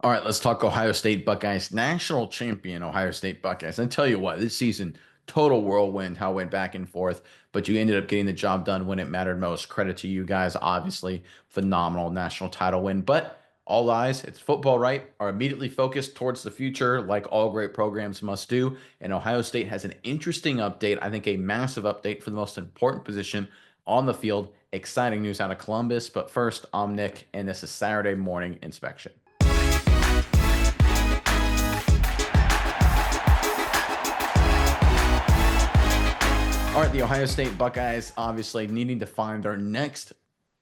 All right, let's talk Ohio State Buckeyes, national champion Ohio State Buckeyes. And tell you what, this season, total whirlwind, how it went back and forth, but you ended up getting the job done when it mattered most. Credit to you guys, obviously, phenomenal national title win. But all eyes, it's football, right? Are immediately focused towards the future, like all great programs must do. And Ohio State has an interesting update, I think a massive update for the most important position on the field. Exciting news out of Columbus. But first, I'm Nick, and this is Saturday morning inspection. All right, the Ohio State Buckeyes obviously needing to find their next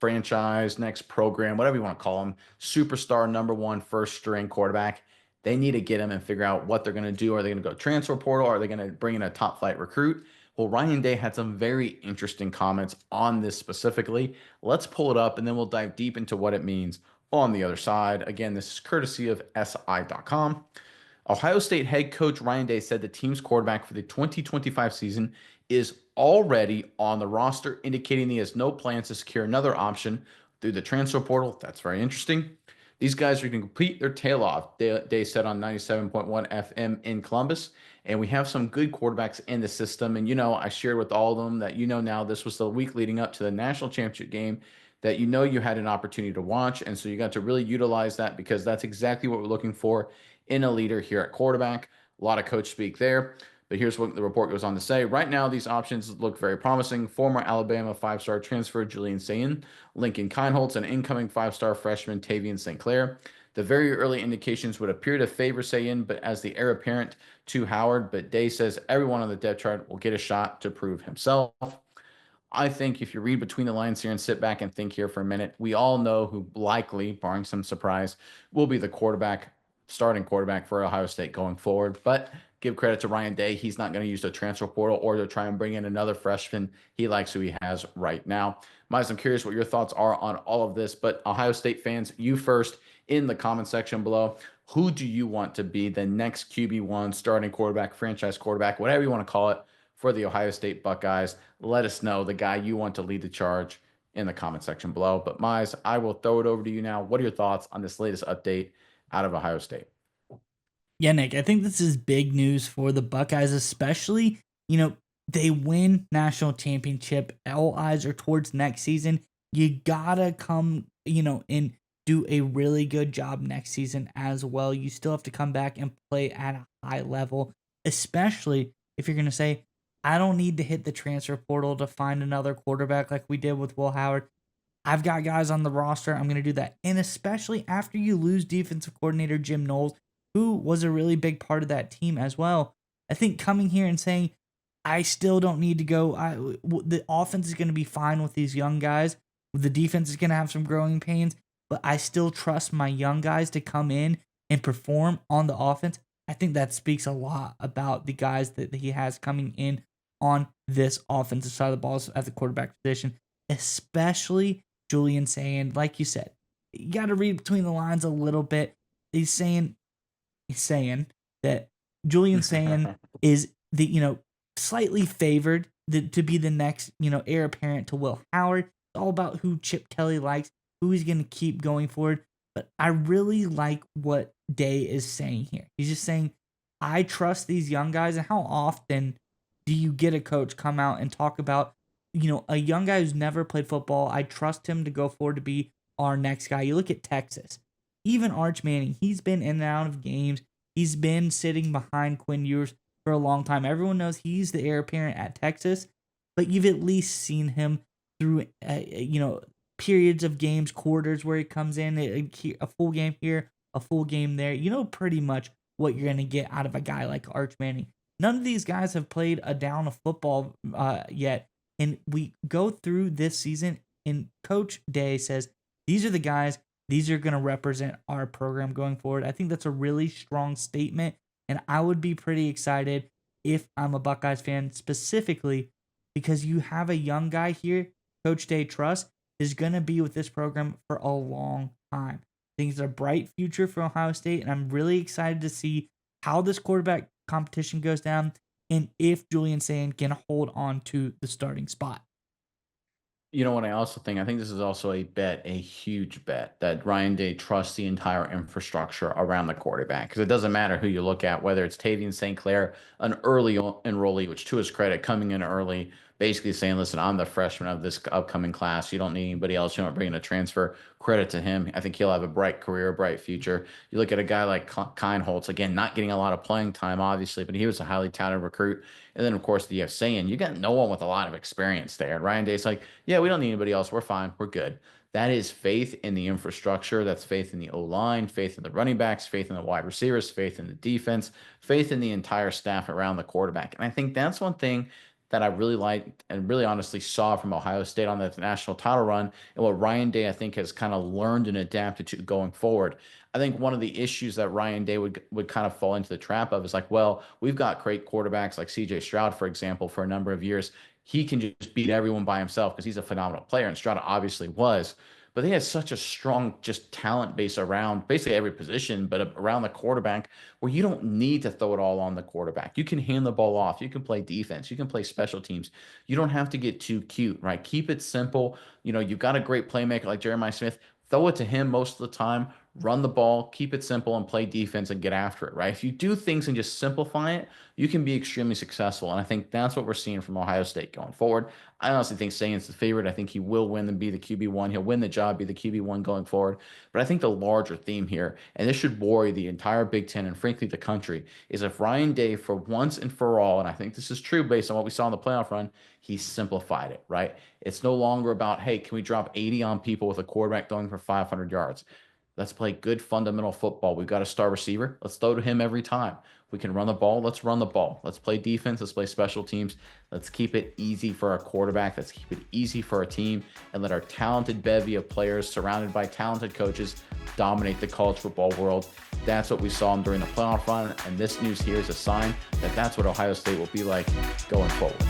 franchise, next program, whatever you want to call them, superstar number one first string quarterback. They need to get him and figure out what they're going to do. Are they going to go transfer portal? Are they going to bring in a top flight recruit? Well, Ryan Day had some very interesting comments on this specifically. Let's pull it up and then we'll dive deep into what it means on the other side. Again, this is courtesy of SI.com. Ohio State head coach Ryan Day said the team's quarterback for the 2025 season is already on the roster, indicating he has no plans to secure another option through the transfer portal. That's very interesting. These guys are going to compete their tail off, Day said on 97.1 FM in Columbus. And we have some good quarterbacks in the system. And, I shared with all of them that, now this was the week leading up to the national championship game that you had an opportunity to watch. And so you got to really utilize that because that's exactly what we're looking for in a leader here at quarterback. A lot of coach speak there. But here's what the report goes on to say. Right now, these options look very promising. Former Alabama five-star transfer Julian Sayin, Lincoln Kineholtz, and incoming five-star freshman Tavian St. Clair. The very early indications would appear to favor Sayin, but as the heir apparent to Howard. But Day says everyone on the depth chart will get a shot to prove himself. I think if you read between the lines here and sit back and think here for a minute, we all know who likely, barring some surprise, will be the starting quarterback for Ohio State going forward. But give credit to Ryan Day. He's not going to use the transfer portal or to try and bring in another freshman. He likes who he has right now. Miles, I'm curious what your thoughts are on all of this. But Ohio State fans, you first in the comment section below. Who do you want to be the next QB1, starting quarterback, franchise quarterback, whatever you want to call it, for the Ohio State Buckeyes? Let us know the guy you want to lead the charge in the comment section below. But Mize, I will throw it over to you now. What are your thoughts on this latest update out of Ohio State? Yeah, Nick, I think this is big news for the Buckeyes, especially, they win national championship. All eyes are towards next season. You gotta come, and do a really good job next season as well. You still have to come back and play at a high level, especially if you're gonna say, I don't need to hit the transfer portal to find another quarterback like we did with Will Howard. I've got guys on the roster. I'm going to do that. And especially after you lose defensive coordinator Jim Knowles, who was a really big part of that team as well. I think coming here and saying, I still don't need to go. The offense is going to be fine with these young guys. The defense is going to have some growing pains, but I still trust my young guys to come in and perform on the offense. I think that speaks a lot about the guys that he has coming in on this offensive side of the ball at the quarterback position, especially Julian saying, like you said, you got to read between the lines a little bit. He's saying that Julian saying is the slightly favored to be the next heir apparent to Will Howard. It's all about who Chip Kelly likes, who he's going to keep going forward. But I really like what Day is saying here. He's just saying, I trust these young guys. And how often do you get a coach come out and talk about, a young guy who's never played football? I trust him to go forward to be our next guy. You look at Texas, even Arch Manning, he's been in and out of games. He's been sitting behind Quinn Ewers for a long time. Everyone knows he's the heir apparent at Texas, but you've at least seen him through, periods of games, quarters where he comes in, a full game here, a full game there. You know pretty much what you're going to get out of a guy like Arch Manning. None of these guys have played a down of football yet. And we go through this season, and Coach Day says, these are the guys, these are going to represent our program going forward. I think that's a really strong statement, and I would be pretty excited if I'm a Buckeyes fan, specifically because you have a young guy here, Coach Day trusts, is going to be with this program for a long time. I think it's a bright future for Ohio State, and I'm really excited to see how this quarterback competition goes down and if Julian Sayin can hold on to the starting spot. You know what I also think? I think this is also a bet, a huge bet, that Ryan Day trusts the entire infrastructure around the quarterback. Because it doesn't matter who you look at, whether it's Tavien St. Clair, an early enrollee, which to his credit, coming in early, basically saying, listen, I'm the freshman of this upcoming class. You don't need anybody else. You don't bring in a transfer. Credit to him. I think he'll have a bright career, a bright future. You look at a guy like Keinholz, again, not getting a lot of playing time, obviously, but he was a highly touted recruit. And then, of course, the saying, you got no one with a lot of experience there. And Ryan Day's like, yeah, we don't need anybody else. We're fine. We're good. That is faith in the infrastructure. That's faith in the O line, faith in the running backs, faith in the wide receivers, faith in the defense, faith in the entire staff around the quarterback. And I think that's one thing that I really liked and really honestly saw from Ohio State on the national title run, and what Ryan Day, I think, has kind of learned and adapted to going forward. I think one of the issues that Ryan Day would kind of fall into the trap of is like, well, we've got great quarterbacks like CJ Stroud, for example, for a number of years. He can just beat everyone by himself because he's a phenomenal player, and Stroud obviously was. But he has such a strong just talent base around basically every position, but around the quarterback, where you don't need to throw it all on the quarterback. You can hand the ball off. You can play defense. You can play special teams. You don't have to get too cute, right? Keep it simple. You've got a great playmaker like Jeremiah Smith. Throw it to him most of the time. Run the ball, keep it simple, and play defense and get after it, right? If you do things and just simplify it, you can be extremely successful. And I think that's what we're seeing from Ohio State going forward. I honestly think Sagan's the favorite. I think he will win and be the QB1. He'll win the job, be the QB1 going forward. But I think the larger theme here, and this should worry the entire Big Ten and frankly the country, is if Ryan Day, for once and for all, and I think this is true based on what we saw in the playoff run, he simplified it, right? It's no longer about, hey, can we drop 80 on people with a quarterback throwing for 500 yards? Let's play good fundamental football. We've got a star receiver. Let's throw to him every time. We can run the ball. Let's run the ball. Let's play defense. Let's play special teams. Let's keep it easy for our quarterback. Let's keep it easy for our team and let our talented bevy of players surrounded by talented coaches dominate the college football world. That's what we saw during the playoff run. And this news here is a sign that that's what Ohio State will be like going forward.